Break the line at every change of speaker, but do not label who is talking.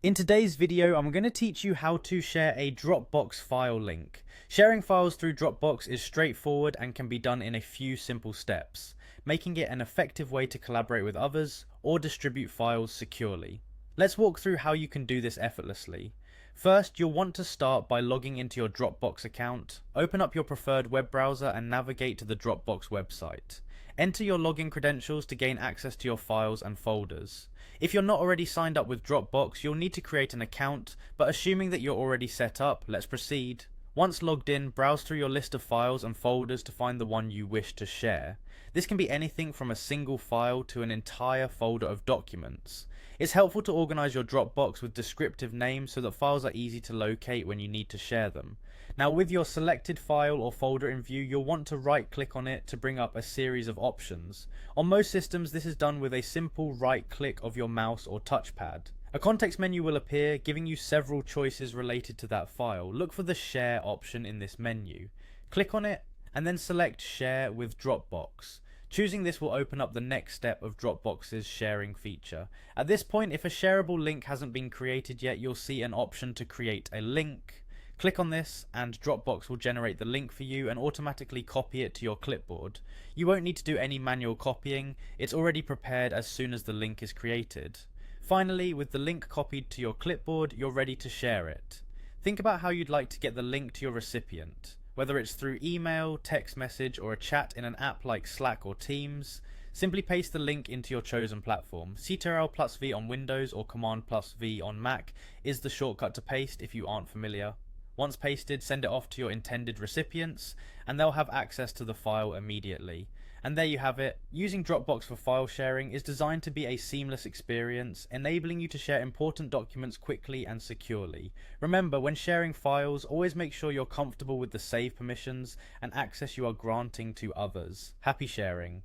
In today's video, I'm going to teach you how to share a Dropbox file link. Sharing files through Dropbox is straightforward and can be done in a few simple steps, making it an effective way to collaborate with others or distribute files securely. Let's walk through how you can do this effortlessly. First, you'll want to start by logging into your Dropbox account. Open up your preferred web browser and navigate to the Dropbox website. Enter your login credentials to gain access to your files and folders. If you're not already signed up with Dropbox, you'll need to create an account, but assuming that you're already set up, let's proceed. Once logged in, browse through your list of files and folders to find the one you wish to share. This can be anything from a single file to an entire folder of documents. It's helpful to organize your Dropbox with descriptive names so that files are easy to locate when you need to share them. Now, with your selected file or folder in view, you'll want to right-click on it to bring up a series of options. On most systems, this is done with a simple right-click of your mouse or touchpad. A context menu will appear, giving you several choices related to that file. Look for the Share option in this menu. Click on it, and then select Share with Dropbox. Choosing this will open up the next step of Dropbox's sharing feature. At this point, if a shareable link hasn't been created yet, you'll see an option to create a link. Click on this and Dropbox will generate the link for you and automatically copy it to your clipboard. You won't need to do any manual copying, it's already prepared as soon as the link is created. Finally, with the link copied to your clipboard, you're ready to share it. Think about how you'd like to get the link to your recipient. Whether it's through email, text message, or a chat in an app like Slack or Teams, simply paste the link into your chosen platform. Ctrl+V on Windows or Command+V on Mac is the shortcut to paste if you aren't familiar. Once pasted, send it off to your intended recipients, and they'll have access to the file immediately. And there you have it. Using Dropbox for file sharing is designed to be a seamless experience, enabling you to share important documents quickly and securely. Remember, when sharing files, always make sure you're comfortable with the save permissions and access you are granting to others. Happy sharing!